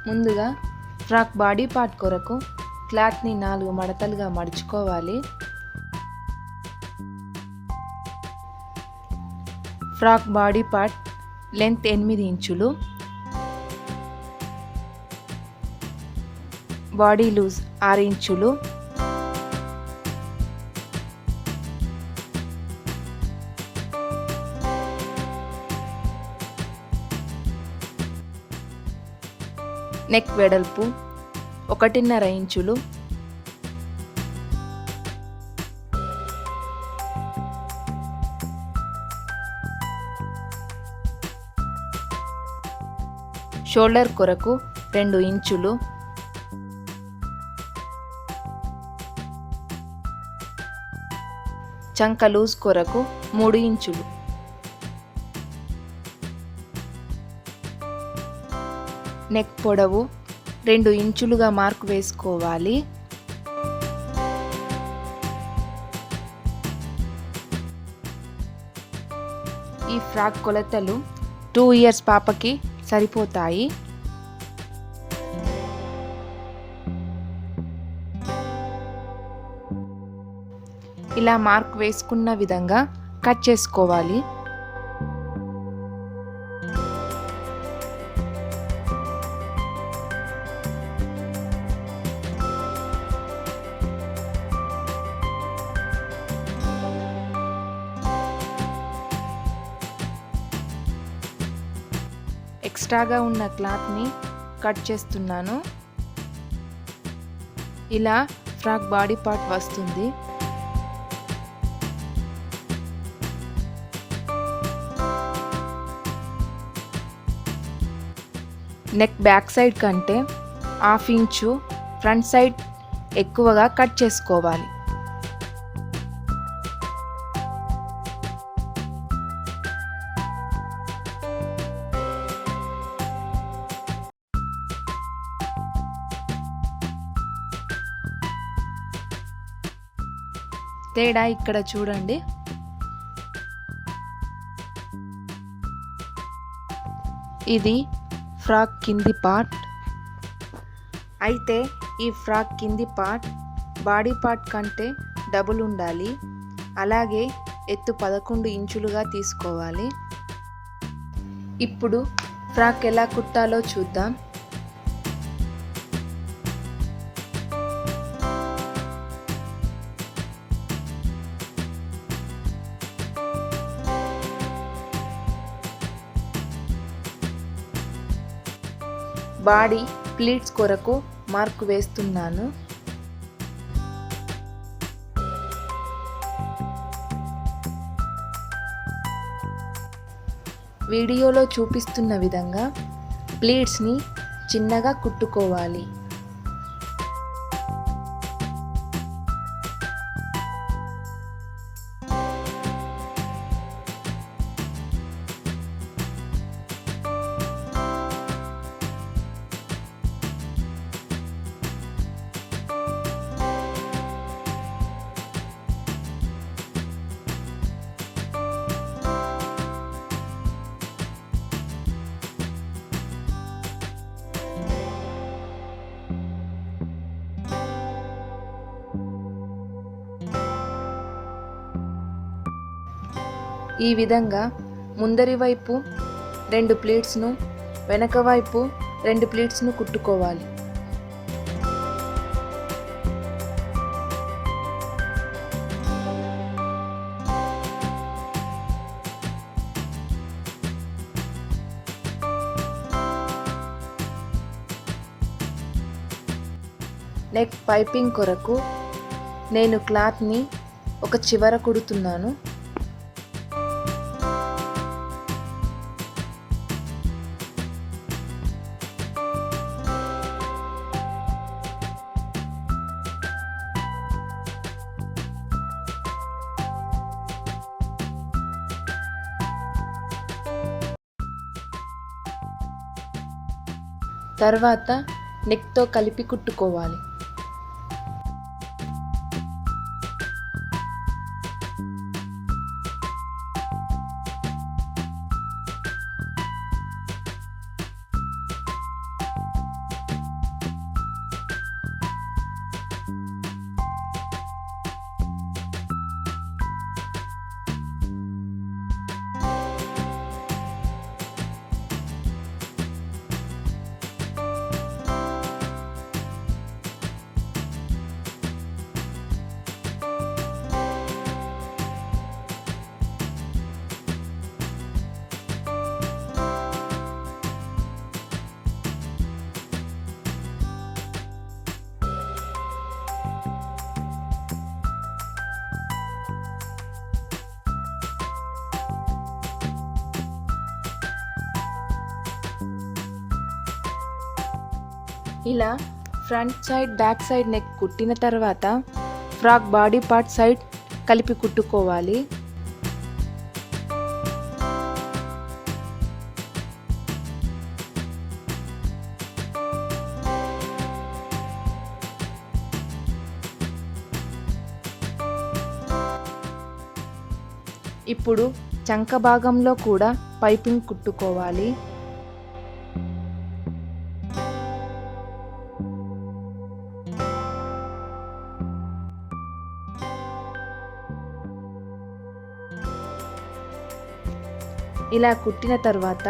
ముందుగా frock body part కొరకు క్లాత్ని 4 మడతలుగా మడుచుకోవాలి. ఫ్రాక్ బాడీ పార్ట్ లెంత్ 8 ఇంచులు, బాడీ లూజ్ 6 ఇంచులు, నెక్ వెడల్పు 1.5 ఇంచులు, షోల్డర్ కొరకు 2 ఇంచులు, చంక లూజ్ కొరకు 3 ఇంచులు, నెక్ పొడవు 2 ఇంచులుగా మార్కు వేసుకోవాలి. ఈ ఫ్రాక్ కొలతలు 2 ఇయర్స్ పాపకి సరిపోతాయి. ఇలా మార్క్ వేసుకున్న విధంగా కట్ చేసుకోవాలి. ఎక్స్ట్రాగా ఉన్న క్లాత్ని కట్ చేస్తున్నాను. ఇలా ఫ్రాక్ బాడీ పార్ట్ వస్తుంది. నెక్ బ్యాక్ సైడ్ కంటే 1/2 ఇంచు ఫ్రంట్ సైడ్ ఎక్కువగా కట్ చేసుకోవాలి. తేడా ఇక్కడ చూడండి. ఇది ఫ్రాక్ కింది పార్ట్. అయితే ఈ ఫ్రాక్ కింది పార్ట్ బాడీ పార్ట్ కంటే డబుల్ ఉండాలి. అలాగే ఎత్తు 11 ఇంచులుగా తీసుకోవాలి. ఇప్పుడు ఫ్రాక్ ఎలా కుట్టాలో చూద్దాం. బాడీ ప్లీట్స్ కొరకు మార్కు వేస్తున్నాను. వీడియోలో చూపిస్తున్న విధంగా ప్లీట్స్ని చిన్నగా కుట్టుకోవాలి. ఈ విధంగా ముందరి వైపు 2 ప్లీట్స్ను, వెనక వైపు 2 ప్లీట్స్ను కుట్టుకోవాలి. నెక్ పైపింగ్ కొరకు నేను క్లాత్ని ఒక చివర కుడుతున్నాను. తర్వాత నెక్తో కలిపి కుట్టుకోవాలి. ఇలా front side back side neck కుట్టిన తర్వాత ఫ్రాక్ బాడీ పార్ట్ సైడ్ కలిపి కుట్టుకోవాలి. ఇప్పుడు చంక భాగంలో కూడా పైపింగ్ కుట్టుకోవాలి. ఇలా కుట్టిన తర్వాత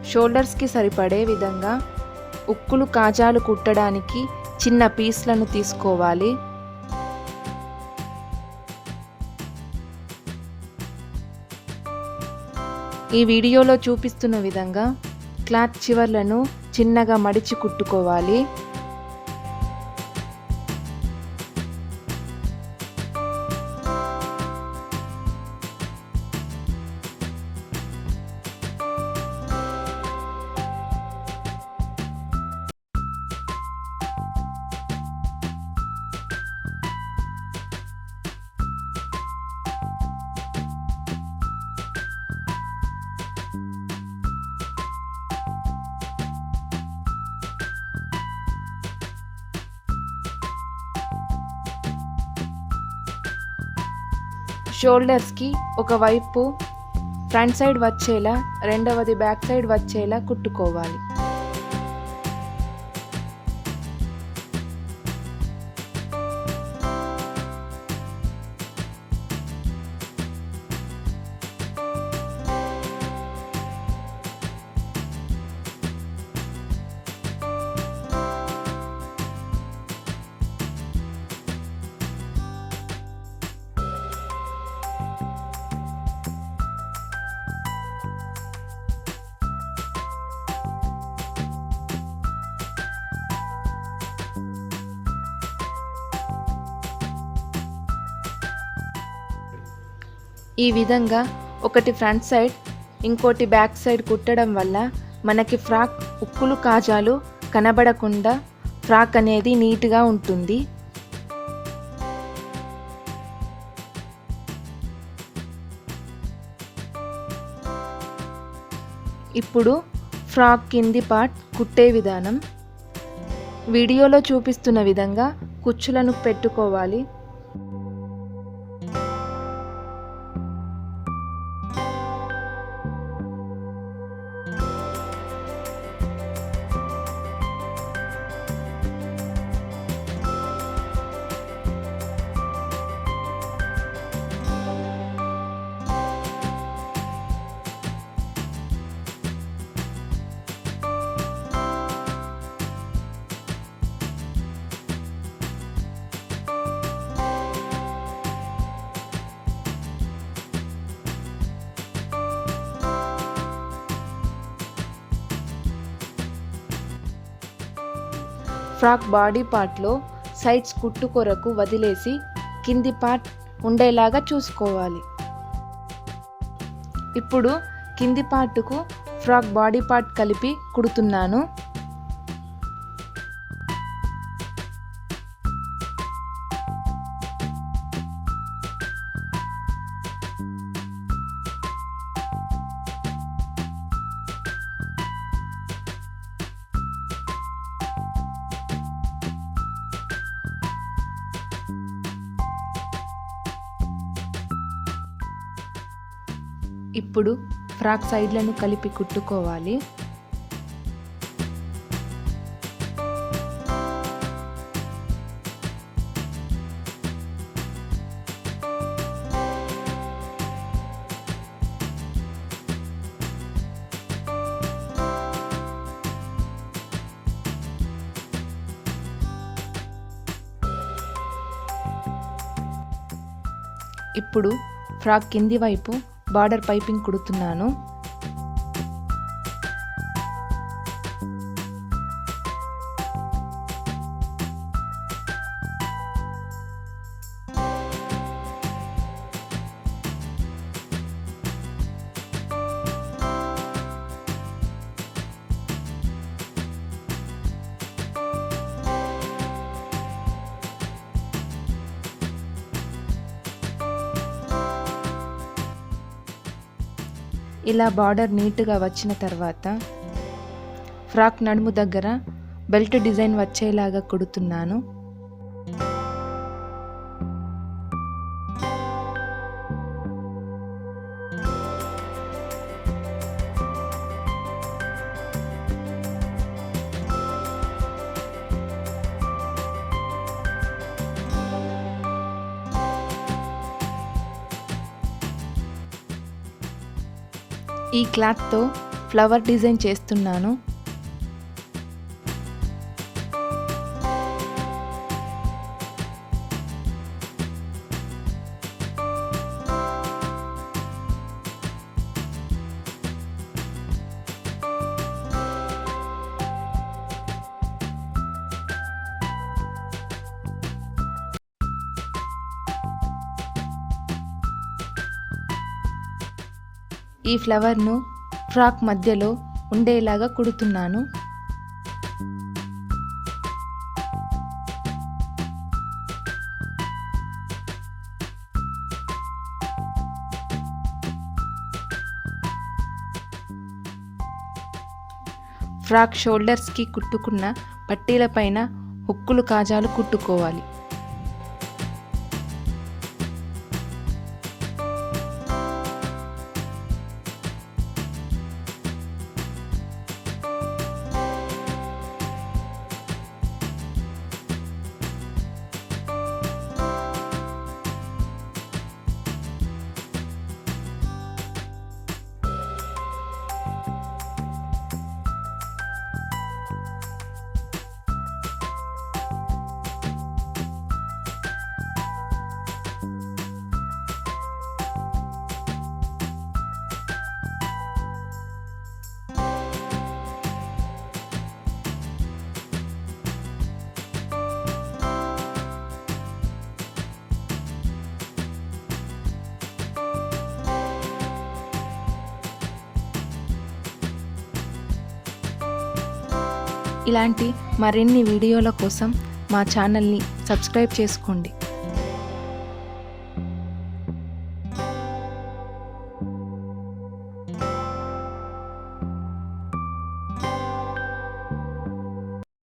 షోల్డర్స్కి సరిపడే విధంగా ఉక్కులు కాజాలు కుట్టడానికి చిన్న పీస్లను తీసుకోవాలి. ఈ వీడియోలో చూపిస్తున్న విధంగా క్లాత్ చివర్లను చిన్నగా మడిచి కుట్టుకోవాలి. షోల్డర్స్కి ఒకవైపు ఫ్రంట్ సైడ్ వచ్చేలా రెండవది బ్యాక్ సైడ్ వచ్చేలా కుట్టుకోవాలి. ఈ విధంగా ఒకటి ఫ్రంట్ సైడ్ ఇంకోటి బ్యాక్ సైడ్ కుట్టడం వల్ల మనకి ఫ్రాక్ ఉక్కులు కాజాలు కనబడకుండా ఫ్రాక్ అనేది నీట్గా ఉంటుంది. ఇప్పుడు ఫ్రాక్ కింది పార్ట్ కుట్టే విధానం వీడియోలో చూపిస్తున్న విధంగా కుచ్చులను పెట్టుకోవాలి. ఫ్రాక్ బాడీ పార్ట్లో సైడ్స్ కుట్టు కొరకు వదిలేసి కింది పార్ట్ ఉండేలాగా చూసుకోవాలి. ఇప్పుడు కింది పార్టుకు ఫ్రాక్ బాడీ పార్ట్ కలిపి కుడుతున్నాను. ఇప్పుడు ఫ్రాక్ సైడ్లను కలిపి కుట్టుకోవాలి. ఇప్పుడు ఫ్రాక్ కింది వైపు బార్డర్ పైపింగ్ కుడుతున్నాను. ఇలా బార్డర్ నీట్గా వచ్చిన తర్వాత ఫ్రాక్ నడుము దగ్గర బెల్ట్ డిజైన్ వచ్చేలాగా కుడుతున్నాను. ఈ క్లాత్తో ఫ్లవర్ డిజైన్ చేస్తున్నాను. ఈ ఫ్లవర్ను ఫ్రాక్ మధ్యలో ఉండేలాగా కుడుతున్నాను. ఫ్రాక్ షోల్డర్స్కి కుట్టుకున్న పట్టీల పైన హుక్కులు కాజాలు కుట్టుకోవాలి. ఇలాంటి మరిన్ని వీడియోల కోసం మా ఛానల్ని సబ్స్క్రైబ్ చేసుకోండి.